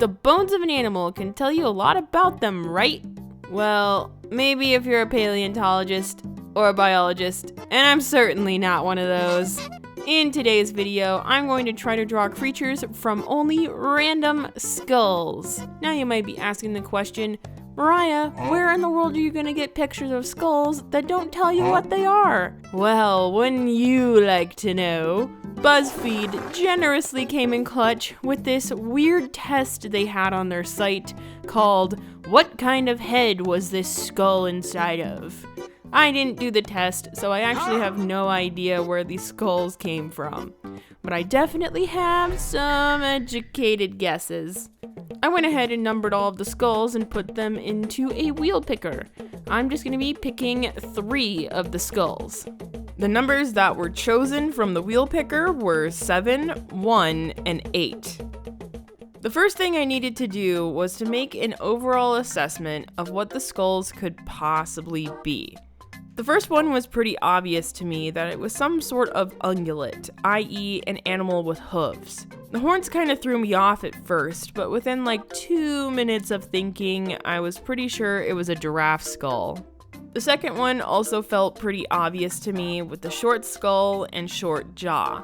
The bones of an animal can tell you a lot about them, right? Well, maybe if you're a paleontologist or a biologist, and I'm certainly not one of those. In today's video, I'm going to try to draw creatures from only random skulls. Now you might be asking the question, Mariah, where in the world are you going to get pictures of skulls that don't tell you what they are? Well, wouldn't you like to know? BuzzFeed generously came in clutch with this weird test they had on their site called "What kind of head was this skull inside of?" I didn't do the test, so I actually have no idea where these skulls came from. But I definitely have some educated guesses. I went ahead and numbered all of the skulls and put them into a wheel picker. I'm just going to be picking 3 of the skulls. The numbers that were chosen from the wheel picker were 7, 1, and 8. The first thing I needed to do was to make an overall assessment of what the skulls could possibly be. The first one was pretty obvious to me that it was some sort of ungulate, i.e. an animal with hooves. The horns kind of threw me off at first, but within like 2 minutes of thinking, I was pretty sure it was a giraffe skull. The second one also felt pretty obvious to me with the short skull and short jaw.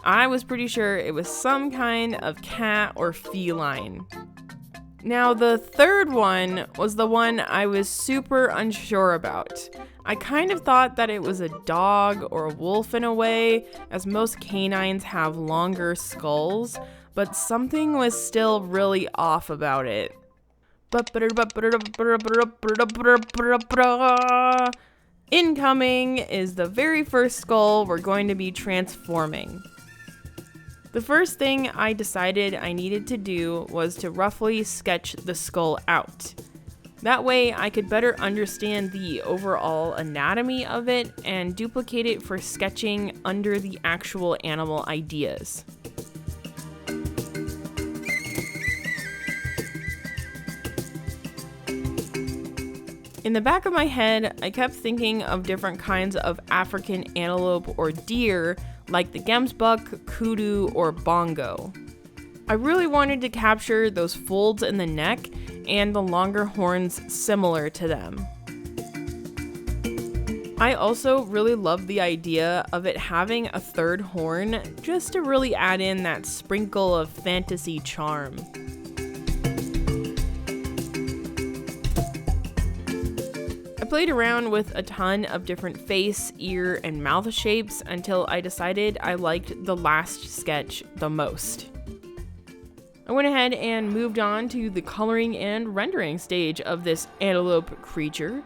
I was pretty sure it was some kind of cat or feline. Now the third one was the one I was super unsure about. I kind of thought that it was a dog or a wolf in a way, as most canines have longer skulls, but something was still really off about it. Incoming is the very first skull we're going to be transforming. The first thing I decided I needed to do was to roughly sketch the skull out. That way I could better understand the overall anatomy of it and duplicate it for sketching under the actual animal ideas. In the back of my head, I kept thinking of different kinds of African antelope or deer, like the gemsbuck, kudu, or bongo. I really wanted to capture those folds in the neck and the longer horns similar to them. I also really love the idea of it having a third horn, just to really add in that sprinkle of fantasy charm. I played around with a ton of different face, ear, and mouth shapes until I decided I liked the last sketch the most. I went ahead and moved on to the coloring and rendering stage of this antelope creature.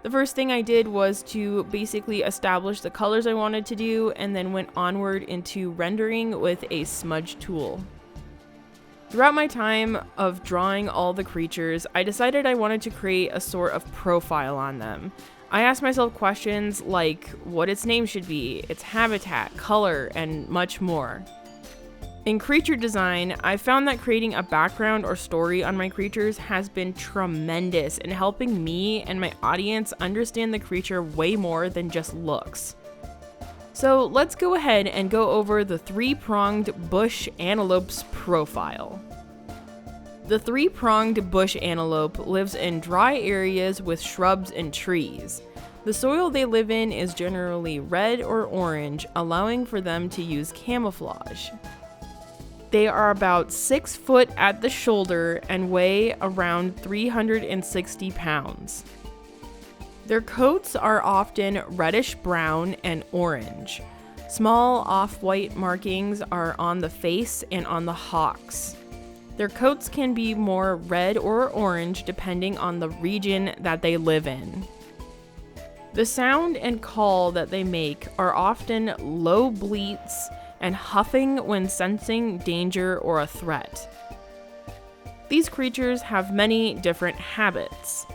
The first thing I did was to basically establish the colors I wanted to do and then went onward into rendering with a smudge tool. Throughout my time of drawing all the creatures, I decided I wanted to create a sort of profile on them. I asked myself questions like what its name should be, its habitat, color, and much more. In creature design, I found that creating a background or story on my creatures has been tremendous in helping me and my audience understand the creature way more than just looks. So let's go ahead and go over the 3-pronged bush antelope's profile. The 3-pronged bush antelope lives in dry areas with shrubs and trees. The soil they live in is generally red or orange, allowing for them to use camouflage. They are about 6 foot at the shoulder and weigh around 360 pounds. Their coats are often reddish brown and orange. Small off-white markings are on the face and on the hocks. Their coats can be more red or orange depending on the region that they live in. The sound and call that they make are often low bleats and huffing when sensing danger or a threat. These creatures have many different habits.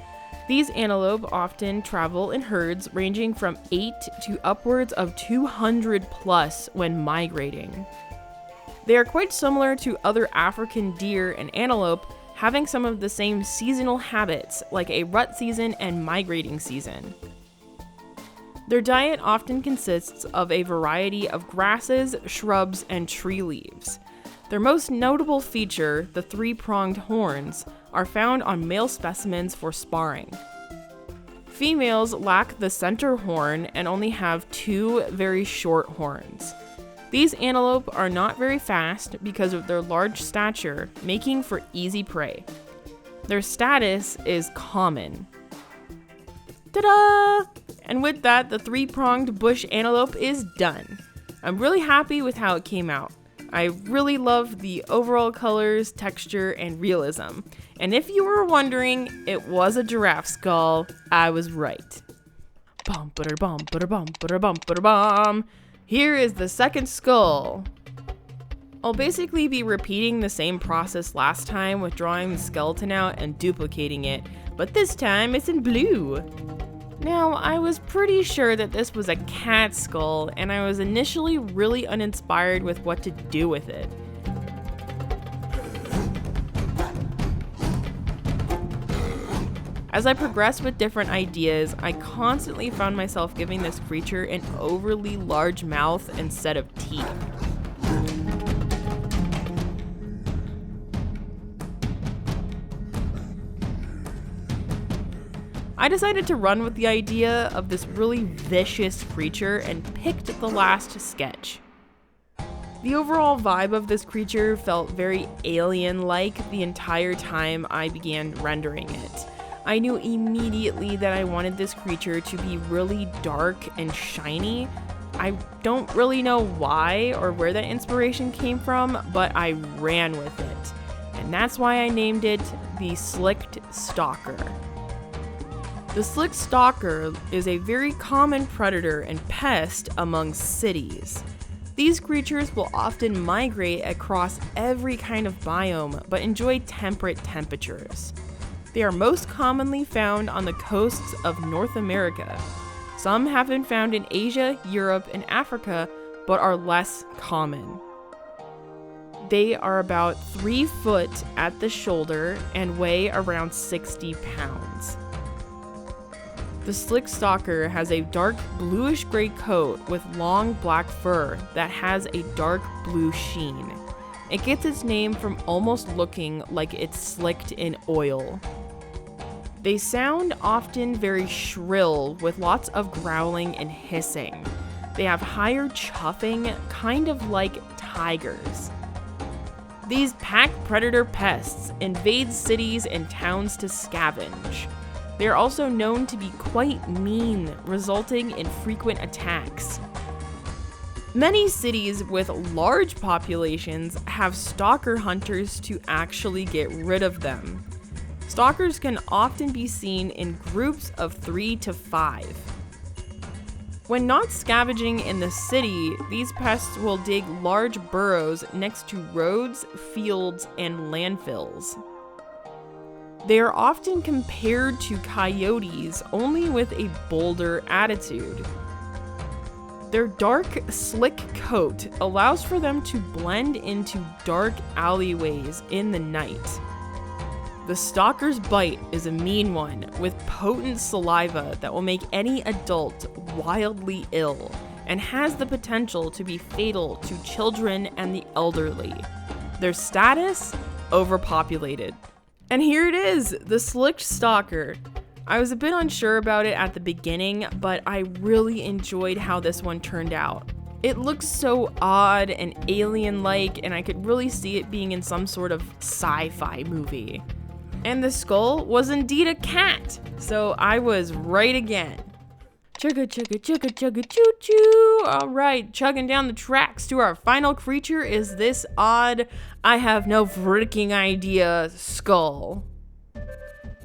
These antelope often travel in herds ranging from 8 to upwards of 200 plus when migrating. They are quite similar to other African deer and antelope, having some of the same seasonal habits like a rut season and migrating season. Their diet often consists of a variety of grasses, shrubs, and tree leaves. Their most notable feature, the three-pronged horns, are found on male specimens for sparring. Females lack the center horn and only have two very short horns. These antelope are not very fast because of their large stature, making for easy prey. Their status is common. Ta-da! And with that, the three-pronged bush antelope is done. I'm really happy with how it came out. I really love the overall colors, texture, and realism. And if you were wondering, it was a giraffe skull. I was right. Bum-ba-da-bum-ba-da-bum-ba-da-bum-ba-da-bum. Here is the second skull. I'll basically be repeating the same process last time with drawing the skeleton out and duplicating it, but this time it's in blue. Now, I was pretty sure that this was a cat skull, and I was initially really uninspired with what to do with it. As I progressed with different ideas, I constantly found myself giving this creature an overly large mouth instead of teeth. I decided to run with the idea of this really vicious creature and picked the last sketch. The overall vibe of this creature felt very alien-like the entire time I began rendering it. I knew immediately that I wanted this creature to be really dark and shiny. I don't really know why or where that inspiration came from, but I ran with it. And that's why I named it the Slicked Stalker. The Slicked Stalker is a very common predator and pest among cities. These creatures will often migrate across every kind of biome, but enjoy temperate temperatures. They are most commonly found on the coasts of North America. Some have been found in Asia, Europe, and Africa, but are less common. They are about 3 foot at the shoulder and weigh around 60 pounds. The Slicked Stalker has a dark bluish-gray coat with long black fur that has a dark blue sheen. It gets its name from almost looking like it's slicked in oil. They sound often very shrill with lots of growling and hissing. They have higher chuffing, kind of like tigers. These pack predator pests invade cities and towns to scavenge. They are also known to be quite mean, resulting in frequent attacks. Many cities with large populations have stalker hunters to actually get rid of them. Stalkers can often be seen in groups of 3 to 5. When not scavenging in the city, these pests will dig large burrows next to roads, fields, and landfills. They are often compared to coyotes, only with a bolder attitude. Their dark, slick coat allows for them to blend into dark alleyways in the night. The stalker's bite is a mean one, with potent saliva that will make any adult wildly ill, and has the potential to be fatal to children and the elderly. Their status? Overpopulated. And here it is, the Slicked Stalker. I was a bit unsure about it at the beginning, but I really enjoyed how this one turned out. It looks so odd and alien-like, and I could really see it being in some sort of sci-fi movie. And the skull was indeed a cat, so I was right again. Chugga chugga chugga chugga choo choo. Alright, chugging down the tracks to our final creature is this odd, I have no freaking idea, skull.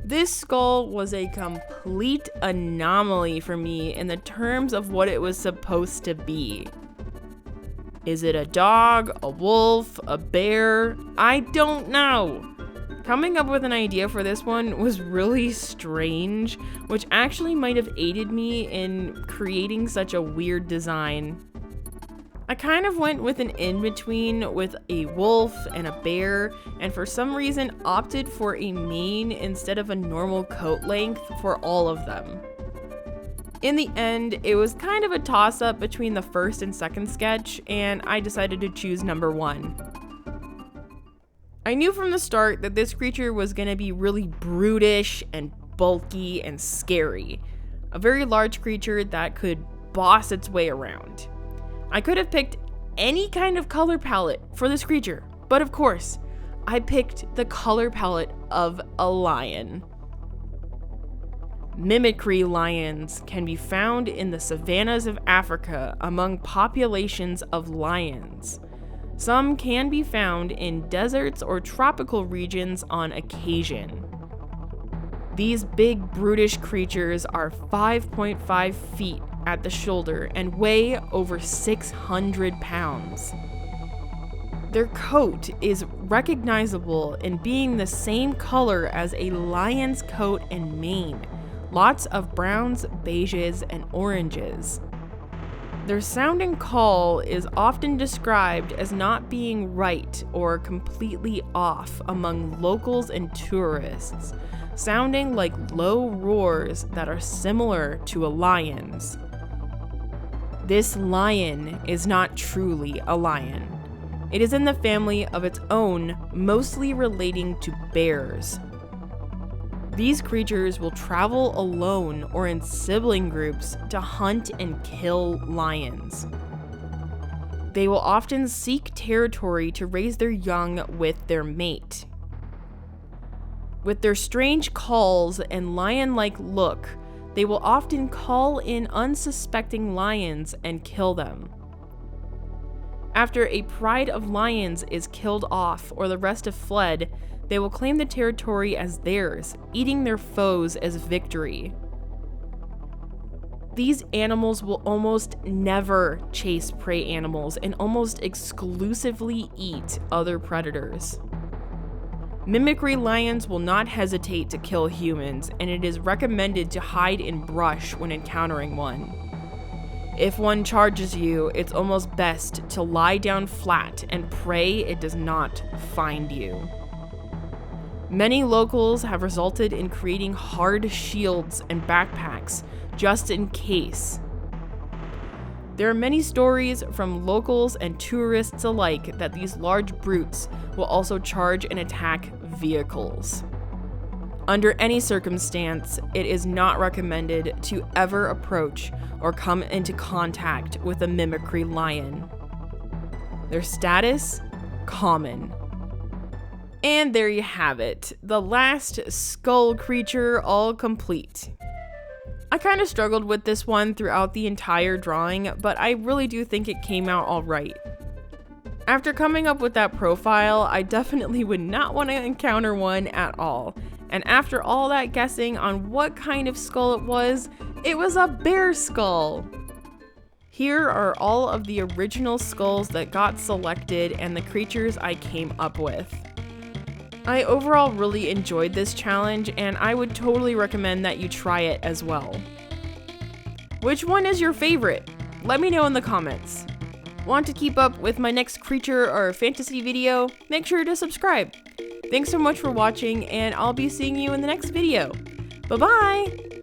This skull was a complete anomaly for me in the terms of what it was supposed to be. Is it a dog, a wolf, a bear? I don't know. Coming up with an idea for this one was really strange, which actually might have aided me in creating such a weird design. I kind of went with an in-between with a wolf and a bear, and for some reason opted for a mane instead of a normal coat length for all of them. In the end, it was kind of a toss-up between the first and second sketch, and I decided to choose number 1. I knew from the start that this creature was going to be really brutish and bulky and scary. A very large creature that could boss its way around. I could have picked any kind of color palette for this creature, but of course, I picked the color palette of a lion. Mimicry lions can be found in the savannas of Africa among populations of lions. Some can be found in deserts or tropical regions on occasion. These big brutish creatures are 5.5 feet at the shoulder and weigh over 600 pounds. Their coat is recognizable in being the same color as a lion's coat and mane. Lots of browns, beiges, and oranges. Their sound and call is often described as not being right or completely off among locals and tourists, sounding like low roars that are similar to a lion's. This lion is not truly a lion. It is in the family of its own, mostly relating to bears. These creatures will travel alone or in sibling groups to hunt and kill lions. They will often seek territory to raise their young with their mate. With their strange calls and lion-like look, they will often call in unsuspecting lions and kill them. After a pride of lions is killed off or the rest have fled, they will claim the territory as theirs, eating their foes as victory. These animals will almost never chase prey animals and almost exclusively eat other predators. Mimicry lions will not hesitate to kill humans, and it is recommended to hide in brush when encountering one. If one charges you, it's almost best to lie down flat and pray it does not find you. Many locals have resulted in creating hard shields and backpacks just in case. There are many stories from locals and tourists alike that these large brutes will also charge and attack vehicles. Under any circumstance, it is not recommended to ever approach or come into contact with a mimicry lion. Their status? Common. And there you have it, the last skull creature all complete. I kind of struggled with this one throughout the entire drawing, but I really do think it came out alright. After coming up with that profile, I definitely would not want to encounter one at all. And after all that guessing on what kind of skull it was a bear skull! Here are all of the original skulls that got selected and the creatures I came up with. I overall really enjoyed this challenge, and I would totally recommend that you try it as well. Which one is your favorite? Let me know in the comments. Want to keep up with my next creature or fantasy video? Make sure to subscribe. Thanks so much for watching, and I'll be seeing you in the next video. Bye-bye!